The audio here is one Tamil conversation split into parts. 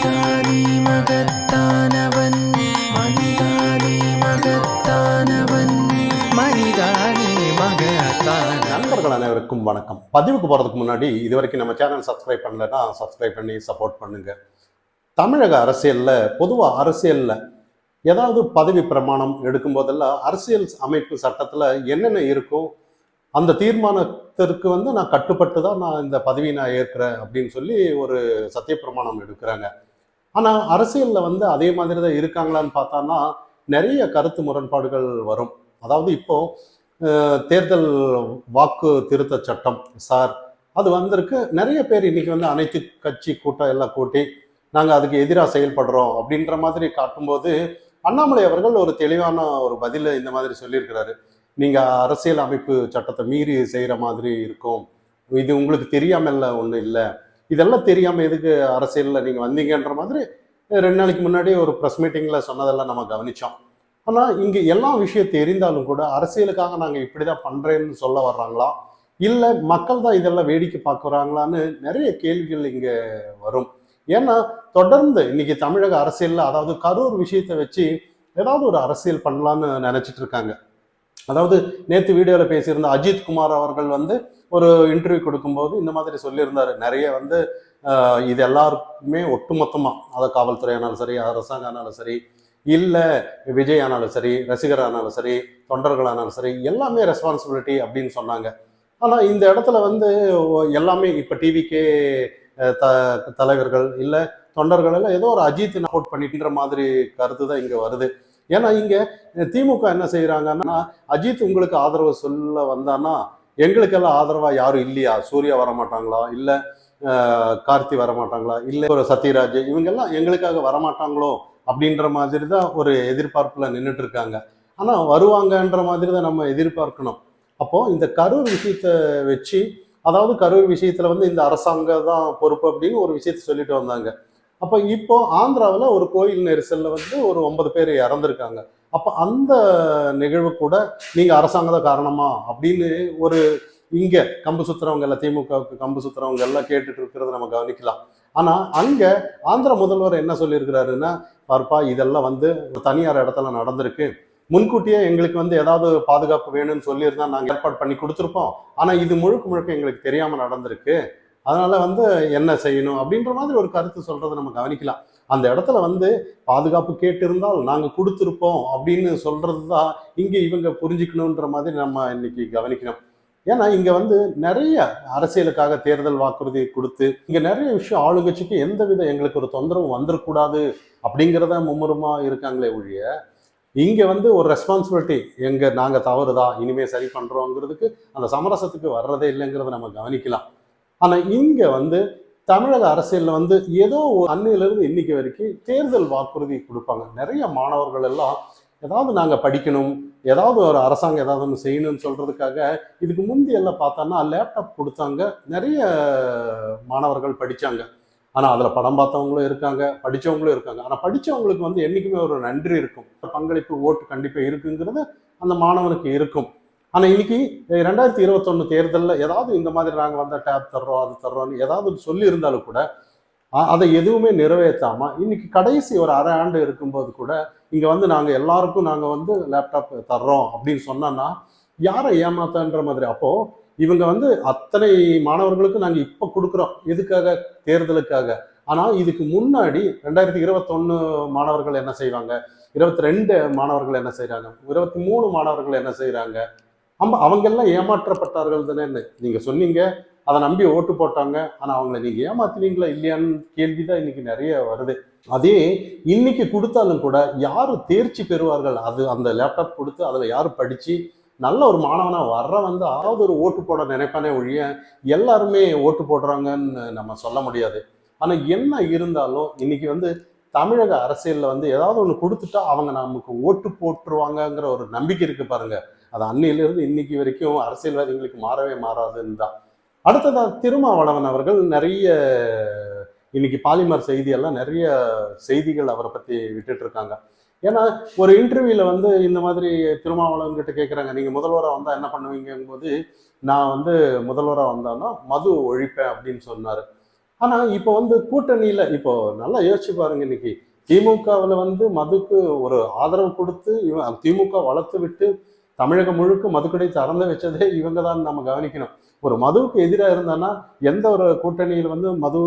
மனிதானே மகத்தானவன், மனிதானே மகத்தானவன், மனிதானே மகத்தான. நண்பர்கள் அனைவருக்கும் வணக்கம். பதிவுக்கு போகிறதுக்கு முன்னாடி இது வரைக்கும் நம்ம சேனல் சப்ஸ்கிரைப் பண்ணலைன்னா சப்ஸ்கிரைப் பண்ணி சப்போர்ட் பண்ணுங்க. தமிழக அரசியலில் பொதுவாக அரசியலில் ஏதாவது பதவி பிரமாணம் எடுக்கும் போதெல்லாம் அரசியல் அமைப்பு சட்டத்தில் என்னென்ன இருக்கும், அந்த தீர்மானத்திற்கு நான் கட்டுப்பட்டு தான் நான் இந்த பதவி நான் ஏற்கிறேன் அப்படின்னு சொல்லி ஒரு சத்திய பிரமாணம் எடுக்கிறாங்க. ஆனால் அரசியலில் அதே மாதிரி தான் இருக்காங்களான்னு பார்த்தான்னா நிறைய கருத்து முரண்பாடுகள் வரும். அதாவது இப்போ தேர்தல் வாக்கு திருத்த சட்டம் சார் அது வந்திருக்கு. நிறைய பேர் இன்னைக்கு அனைத்து கட்சி கூட்டம் எல்லாம் கூட்டி நாங்கள் அதுக்கு எதிராக செயல்படுறோம் அப்படின்ற மாதிரி காட்டும்போது அண்ணாமலை அவர்கள் ஒரு தெளிவான ஒரு பதில இந்த மாதிரி சொல்லியிருக்கிறாரு. நீங்க அரசியல் அமைப்பு சட்டத்தை மீறி செய்யற மாதிரி இருக்கும், இது உங்களுக்கு தெரியாமல்ல ஒன்றும் இல்லை, இதெல்லாம் தெரியாம எதுக்கு அரசியல்ல நீங்க வந்தீங்கன்ற மாதிரி 2 நாளைக்கு முன்னாடி ஒரு ப்ரெஸ் மீட்டிங்ல சொன்னதெல்லாம் நம்ம கவனிச்சோம். ஆனா இங்க எல்லா விஷயம் தெரிந்தாலும் கூட அரசியலுக்காக நாங்க இப்படிதான் பண்றேன்னு சொல்ல வர்றாங்களா, இல்ல மக்கள் தான் இதெல்லாம் வேடிக்கை பார்க்குறாங்களான்னு நிறைய கேள்விகள் இங்க வரும். ஏன்னா தொடர்ந்து இன்னைக்கு தமிழக அரசியல்ல அதாவது கரூர் விஷயத்தை வச்சு ஏதாவது ஒரு அரசியல் பண்ணலான்னு நினைச்சிட்டு இருக்காங்க. அதாவது நேற்று வீடியோவில் பேசியிருந்த அஜித் குமார் அவர்கள் ஒரு இன்டர்வியூ கொடுக்கும்போது இந்த மாதிரி சொல்லியிருந்தாரு. நிறைய இது எல்லாருக்குமே ஒட்டுமொத்தமாக, அதை காவல்துறை ஆனாலும் சரி, அரசாங்கம் ஆனாலும் சரி, இல்லை விஜய் ஆனாலும் சரி, ரசிகர் ஆனாலும் சரி, தொண்டர்கள் ஆனாலும் சரி, எல்லாமே ரெஸ்பான்சிபிலிட்டி அப்படின்னு சொன்னாங்க. ஆனால் இந்த இடத்துல எல்லாமே இப்போ டிவிக்கே தலைவர்கள் இல்லை தொண்டர்கள் எல்லாம் ஏதோ ஒரு அஜித் சப்போர்ட் பண்ணிட்டுன்ற மாதிரி கருத்து தான் இங்கே வருது. ஏன்னா இங்க திமுக என்ன செய்யறாங்கன்னா, அஜித் உங்களுக்கு ஆதரவு சொல்ல வந்தானா எங்களுக்கெல்லாம் ஆதரவா யாரும் இல்லையா, சூர்யா வரமாட்டாங்களா, இல்ல கார்த்தி வரமாட்டாங்களா, இல்ல ஒரு சத்யராஜ் இவங்கெல்லாம் எங்களுக்காக வரமாட்டாங்களோ அப்படின்ற மாதிரி தான் ஒரு எதிர்பார்ப்புல நின்றுட்டு இருக்காங்க. ஆனா வருவாங்கன்ற மாதிரி தான் நம்ம எதிர்பார்க்கணும். அப்போ இந்த கரூர் விஷயத்த வச்சு, அதாவது கரூர் விஷயத்துல இந்த அரசாங்கம் தான் பொறுப்பு அப்படின்னு ஒரு விஷயத்த சொல்லிட்டு வந்தாங்க. அப்போ இப்போ ஆந்திராவில் ஒரு கோயில் நெரிசல்ல ஒரு 9 பேர் இறந்துருக்காங்க. அப்போ அந்த நிகழ்வு கூட நீங்க அரசாங்கம் தான் காரணமா அப்படின்னு ஒரு இங்க கம்பு சுத்துறவங்க எல்லாம், திமுகவுக்கு கம்பு சுத்துறவங்க எல்லாம் கேட்டுட்டு இருக்கிறத நம்ம கவனிக்கலாம். ஆனா அங்க ஆந்திர முதல்வர் என்ன சொல்லியிருக்கிறாருன்னா, பார்ப்பா இதெல்லாம் தனியார் இடத்துல நடந்திருக்கு, முன்கூட்டியே எங்களுக்கு ஏதாவது பாதுகாப்பு வேணும்னு சொல்லியிருந்தா நாங்கள் ஏற்பாடு பண்ணி கொடுத்துருப்போம், ஆனா இது முழுக்க முழுக்க எங்களுக்கு தெரியாம நடந்திருக்கு, அதனால என்ன செய்யணும் அப்படின்ற மாதிரி ஒரு கருத்து சொல்றதை நம்ம கவனிக்கலாம். அந்த இடத்துல பாதுகாப்பு கேட்டு இருந்தால் நாங்க கொடுத்துருப்போம் அப்படின்னு சொல்றது தான் இங்க இவங்க புரிஞ்சுக்கணுன்ற மாதிரி நம்ம இன்னைக்கு கவனிக்கணும். ஏன்னா இங்க நிறைய அரசியலுக்காக தேர்தல் வாக்குறுதி கொடுத்து இங்க நிறைய விஷயம் ஆளுங்கட்சிக்கு எந்தவித எங்களுக்கு ஒரு தொந்தரவு வந்துடக்கூடாது அப்படிங்கிறத மும்முரமா இருக்காங்களே ஒழிய, இங்க ஒரு ரெஸ்பான்சிபிலிட்டி நாங்க தவறுதான் இனிமே சரி பண்றோங்கிறதுக்கு அந்த சமரசத்துக்கு வர்றதே இல்லைங்கிறத நம்ம கவனிக்கலாம். ஆனா இங்க தமிழக அரசியல்ல ஏதோ ஒரு அன்னையிலிருந்து இன்னைக்கு வரைக்கும் தேர்தல் வாக்குறுதி கொடுப்பாங்க. நிறைய மாணவர்கள் எல்லாம் ஏதாவது நாங்க படிக்கணும், ஏதாவது ஒரு அரசாங்கம் ஏதாவது ஒன்று செய்யணும்னு சொல்றதுக்காக இதுக்கு முந்தி எல்லாம் பார்த்தோம்னா லேப்டாப் கொடுத்தாங்க, நிறைய மாணவர்கள் படிச்சாங்க. ஆனா அதுல படம் பார்த்தவங்களும் இருக்காங்க, படிச்சவங்களும் இருக்காங்க. ஆனா படிச்சவங்களுக்கு என்னைக்குமே ஒரு நன்றி இருக்கும், பங்களிப்பு ஓட்டு கண்டிப்பா இருக்குங்கிறது அந்த மாணவனுக்கு இருக்கும். ஆனா இன்னைக்கு 2021 தேர்தலில் ஏதாவது இந்த மாதிரி நாங்க டேப் தர்றோம் அது தர்றோம்னு ஏதாவது சொல்லி இருந்தாலும் கூட அதை எதுவுமே நிறைவேற்றாம இன்னைக்கு கடைசி ஒரு அரை ஆண்டு இருக்கும்போது கூட இங்க நாங்க எல்லாருக்கும் நாங்க லேப்டாப் தர்றோம் அப்படின்னு சொன்னா யாரை ஏமாத்தன்ற மாதிரி. அப்போ இவங்க அத்தனை மாணவர்களுக்கு நாங்க இப்ப கொடுக்குறோம், எதுக்காக, தேர்தலுக்காக. ஆனா இதுக்கு முன்னாடி 2021 மாணவர்கள் என்ன செய்வாங்க, 22 மாணவர்கள் என்ன செய்யறாங்க, 23 மாணவர்கள் என்ன செய்யறாங்க, அவங்க எல்லாம் ஏமாற்றப்பட்டார்கள் தானே. நீங்க சொன்னீங்க, அதை நம்பி ஓட்டு போட்டாங்க, ஆனா அவங்களை நீங்க ஏமாத்தினீங்களா இல்லையான்னு கேள்விதான் இன்னைக்கு நிறைய வருது. அதே இன்னைக்கு கொடுத்தாலும் கூட யாரு தேர்ச்சி பெறுவார்கள், அது அந்த லேப்டாப் கொடுத்து அதுல யாரு படிச்சு நல்ல ஒரு மாணவனா வர்ற அதாவது ஒரு ஓட்டு போட நினைப்பானே ஒழிய எல்லாருமே ஓட்டு போடுறாங்கன்னு நம்ம சொல்ல முடியாது. ஆனா என்ன இருந்தாலும் இன்னைக்கு தமிழக அரசியல்ல ஏதாவது ஒண்ணு கொடுத்துட்டா அவங்க நமக்கு ஓட்டு போட்டுருவாங்கங்கிற ஒரு நம்பிக்கை இருக்கு பாருங்க. அது அன்னையிலிருந்து இன்னைக்கு வரைக்கும் அரசியல்வாதிகளுக்கு மாறவே மாறாதுன்னு தான். அடுத்ததா திருமாவளவன் அவர்கள் நிறைய இன்னைக்கு பாலிமர் செய்தியெல்லாம் நிறைய செய்திகள் அவரை பத்தி விட்டுட்டு இருக்காங்க. ஏன்னா ஒரு இன்டர்வியூல இந்த மாதிரி திருமாவளவன் கிட்ட கேட்குறாங்க, நீங்க முதல்வராக வந்தா என்ன பண்ணுவீங்கும் போது நான் முதல்வராக வந்தான்னா மது ஒழிப்பேன் அப்படின்னு சொன்னாரு. ஆனா இப்போ வந்து கூட்டணியில இப்போ நல்லா யோசிச்சு பாருங்க, இன்னைக்கு திமுகவில் வந்து மதுக்கு ஒரு ஆதரவு கொடுத்து திமுக வளர்த்து விட்டு தமிழகம் முழுக்க மதுக்கடை திறந்து வச்சதே இவங்க தான் நம்ம கவனிக்கணும். ஒரு மதுவுக்கு எதிராக இருந்தானா எந்த ஒரு கூட்டணியில் வந்து மது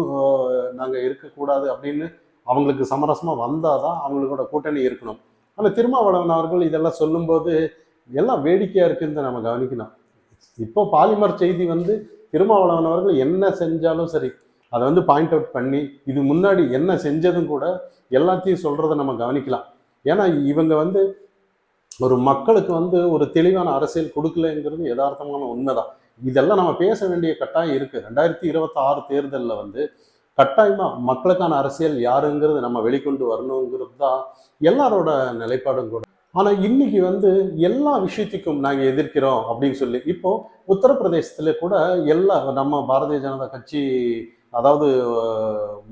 நாங்க இருக்கக்கூடாது அப்படின்னு அவங்களுக்கு சமரசமா வந்தாதான் அவங்களோட கூட்டணி இருக்கணும். ஆனா திருமாவளவன் அவர்கள் இதெல்லாம் சொல்லும்போது எல்லாம் வேடிக்கையா இருக்குன்னு நம்ம கவனிக்கணும். இப்போ பாலிமர் செய்தி வந்து திருமாவளவன் அவர்கள் என்ன செஞ்சாலும் சரி அதை வந்து பாயிண்ட் அவுட் பண்ணி இது முன்னாடி என்ன செஞ்சதும் கூட எல்லாத்தையும் சொல்றதை நம்ம கவனிக்கலாம். ஏன்னா இவங்க வந்து ஒரு மக்களுக்கு வந்து ஒரு தெளிவான அரசியல் கொடுக்கலங்கிறது யதார்த்தமான உண்மைதான். இதெல்லாம் நம்ம பேச வேண்டிய கட்டாயம் இருக்கு. 2026 தேர்தலில் வந்து கட்டாயமா மக்களுக்கான அரசியல் யாருங்கிறது நம்ம வெளிக்கொண்டு வரணுங்கிறது தான் எல்லாரோட நிலைப்பாடும் கூட. ஆனா இன்னைக்கு வந்து எல்லா விஷயத்துக்கும் நாங்க எதிர்க்கிறோம் அப்படின்னு சொல்லி இப்போ உத்தரப்பிரதேசத்துல கூட எல்லா நம்ம பாரதிய ஜனதா கட்சி, அதாவது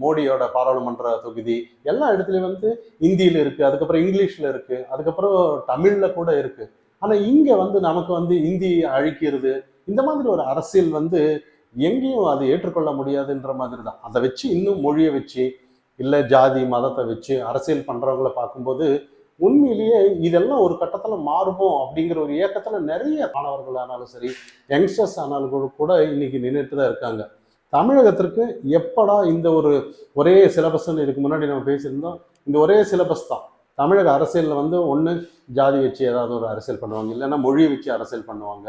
மோடியோட பாராளுமன்ற தொகுதி எல்லா இடத்துலயும் வந்து இந்தியில இருக்கு, அதுக்கப்புறம் இங்கிலீஷ்ல இருக்கு, அதுக்கப்புறம் தமிழ்ல கூட இருக்கு. ஆனா இங்க வந்து நமக்கு வந்து இந்தி அழிக்கிறது இந்த மாதிரி ஒரு அரசியல் வந்து எங்கேயும் அது ஏற்றுக்கொள்ள முடியாதுன்ற மாதிரி தான். அதை வச்சு இன்னும் மொழியை வச்சு இல்ல ஜாதி மதத்தை வச்சு அரசியல் பண்றவங்களை பார்க்கும்போது உண்மையிலேயே இதெல்லாம் ஒரு கட்டத்துல மாறுமோ அப்படிங்கிற ஒரு இயக்கத்துல நிறைய மாணவர்கள் ஆனாலும் சரி, யங்ஸ்டர்ஸ் ஆனாலும் கூட இன்னைக்கு நின்றுட்டு தான் இருக்காங்க. தமிழகத்திற்கு எப்படா இந்த ஒரு ஒரே சிலபஸ்ன்னு இதுக்கு முன்னாடி நம்ம பேசியிருந்தோம், இந்த ஒரே சிலபஸ் தான். தமிழக அரசியலில் வந்து ஒன்று ஜாதி வச்சு ஏதாவது ஒரு அரசியல் பண்ணுவாங்க, இல்லைன்னா மொழி வச்சு அரசியல் பண்ணுவாங்க,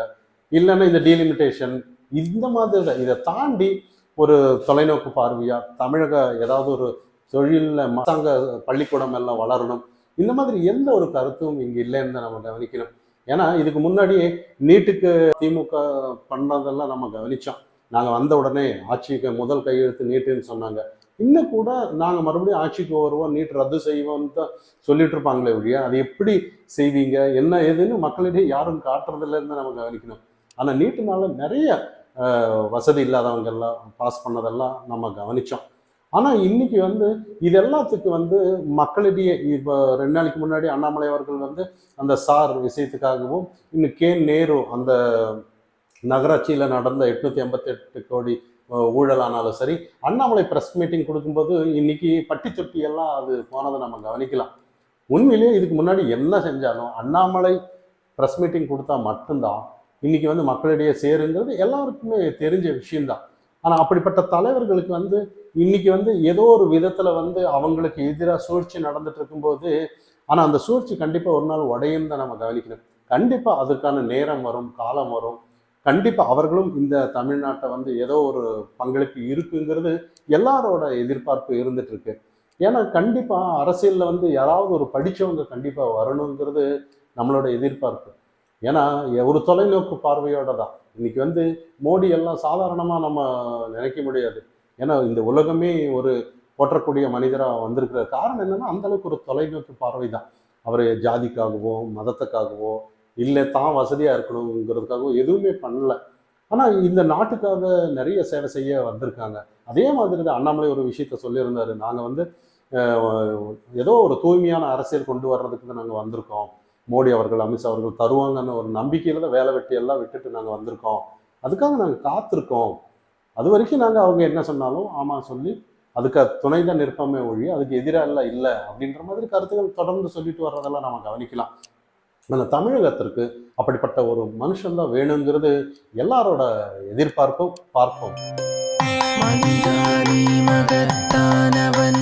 இல்லைன்னா இந்த டீலிமிட்டேஷன் இந்த மாதிரி தான். இதை தாண்டி ஒரு தொலைநோக்கு பார்வையா தமிழக ஏதாவது ஒரு தொழிலில் அரசாங்க பள்ளிக்கூடம் எல்லாம் வளரணும், இந்த மாதிரி எந்த ஒரு கருத்தும் இங்கே இல்லைன்னு தான் நம்ம கவனிக்கணும். ஏன்னா இதுக்கு முன்னாடியே நீட்டுக்கு திமுக பண்ணதெல்லாம் நம்ம கவனிச்சோம். நாங்கள் வந்த உடனே ஆட்சிக்கு முதல் கையெழுத்து நீட்டுன்னு சொன்னாங்க. இன்னும் கூட நாங்கள் மறுபடியும் ஆட்சிக்கு வருவோம், நீட் ரத்து செய்வோம்னு தான் சொல்லிட்டு இருப்பாங்களே ஒழிய அதை எப்படி செய்வீங்க என்ன ஏதுன்னு மக்களிடையே யாரும் காட்டுறதில்லைன்னு நம்ம கவனிக்கணும். ஆனால் நீட்டுனால நிறைய வசதி இல்லாதவங்க எல்லாம் பாஸ் பண்ணதெல்லாம் நம்ம கவனிச்சோம். ஆனால் இன்னைக்கு வந்து இது எல்லாத்துக்கு வந்து மக்களிடையே இப்போ 2 நாளைக்கு முன்னாடி அண்ணாமலை அவர்கள் வந்து அந்த சார் விஷயத்துக்காகவும், இன்னும் நேரு அந்த நகராட்சியில் நடந்த 888 கோடி ஊழலானாலும் சரி, அண்ணாமலை ப்ரெஸ் மீட்டிங் கொடுக்கும்போது இன்னைக்கு பட்டி தொட்டி எல்லாம் அது போனதை நம்ம கவனிக்கலாம். உண்மையிலேயே இதுக்கு முன்னாடி என்ன செஞ்சாலும் அண்ணாமலை ப்ரெஸ் மீட்டிங் கொடுத்தா மட்டும்தான் இன்னைக்கு வந்து மக்களிடையே சேருங்கிறது எல்லாருக்குமே தெரிஞ்ச விஷயம்தான். ஆனால் அப்படிப்பட்ட தலைவர்களுக்கு வந்து இன்னைக்கு வந்து ஏதோ ஒரு விதத்தில் வந்து அவங்களுக்கு எதிராக சூழ்ச்சி நடந்துட்டு இருக்கும்போது, ஆனால் அந்த சூழ்ச்சி கண்டிப்பாக ஒரு நாள் உடையும் தான் நம்ம கவனிக்கணும். கண்டிப்பாக அதற்கான நேரம் வரும், காலம் வரும். கண்டிப்பாக அவர்களும் இந்த தமிழ்நாட்டை வந்து ஏதோ ஒரு பங்களிப்பு இருக்குங்கிறது எல்லாரோட எதிர்பார்ப்பு இருந்துட்டு இருக்கு. ஏன்னா கண்டிப்பாக அரசியலில் வந்து யாராவது ஒரு படித்தவங்க கண்டிப்பாக வரணுங்கிறது நம்மளோட எதிர்பார்ப்பு. ஏன்னா ஒரு தொலைநோக்கு பார்வையோட தான் இன்னைக்கு வந்து மோடி எல்லாம் சாதாரணமாக நம்ம நினைக்க முடியாது. ஏன்னா இந்த உலகமே ஒரு போற்றக்கூடிய மனிதராக வந்திருக்கிற காரணம் என்னன்னா அந்த அளவுக்கு ஒரு தொலைநோக்கு பார்வை தான். அவர் ஜாதிக்காகவோ மதத்துக்காகவோ இல்லை தான் வசதியாக இருக்கணுங்கிறதுக்காகவோ எதுவுமே பண்ணல. ஆனால் இந்த நாட்டுக்காக நிறைய சேவை செய்ய வந்திருக்காங்க. அதே மாதிரி தான் அண்ணாமலை ஒரு விஷயத்த சொல்லியிருந்தாரு, நாங்கள் வந்து ஏதோ ஒரு தூய்மையான அரசியல் கொண்டு வர்றதுக்கு தான் நாங்கள் வந்திருக்கோம், மோடி அவர்கள் அமித்ஷா அவர்கள் தருவாங்கன்னு ஒரு நம்பிக்கையில் தான் வேலை வெட்டி எல்லாம் விட்டுட்டு நாங்கள் வந்திருக்கோம், அதுக்காக நாங்கள் காத்திருக்கோம், அது வரைக்கும் நாங்கள் அவங்க என்ன சொன்னாலும் ஆமாம் சொல்லி அதுக்கு துணை தான் நிற்போமே ஒழிய அதுக்கு எதிராக எல்லாம் இல்லை அப்படின்ற மாதிரி கருத்துக்கள் தொடர்ந்து சொல்லிட்டு வர்றதெல்லாம் நம்ம கவனிக்கலாம். அந்த தமிழகத்திற்கு அப்படிப்பட்ட ஒரு மனுஷன் தான் வேணுங்கிறது எல்லாரோட எதிர்பார்ப்பும் பார்ப்போம். மனிதானி மகத்தானவன்